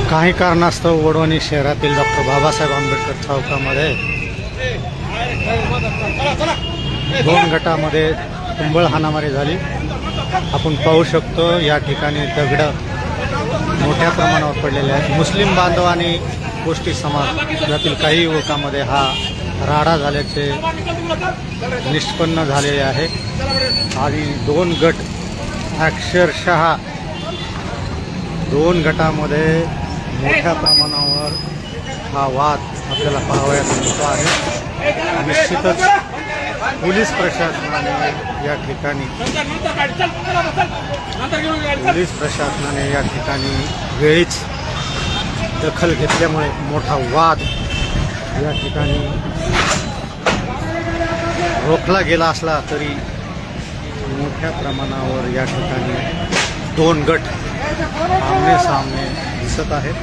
काही कारणास्तव वडवणी शहरातील डॉक्टर बाबासाहेब आंबेडकर चौकामध्ये 2 गटामध्ये तुंबळ हाणामारी झाली। आपण पाहू शकतो या ठिकाणी दगड मोठ्या प्रमाणावर पडलेले आहेत। मुस्लिम बांधव आणि गोष्टी समाज यातील काही युवकांमध्ये हा राडा झाल्याचे निष्पन्न झालेले आहे आणि 2 गट अक्षरशः 2 गटामध्ये मोठ्या प्रमाणावर हा वाद आपल्याला पाहावयास मिळतो आहे। निश्चितच पोलीस प्रशासनाने या ठिकाणी वेळीच दखल घेतल्यामुळे मोठा वाद या ठिकाणी रोखला गेला असला तरी मोठ्या प्रमाणावर या ठिकाणी 2 गट आमने सामने दिसत आहेत।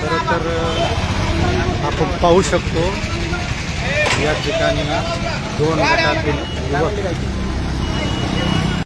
खरं तर आपण पाहू शकतो या ठिकाणी 2 गटातील युवक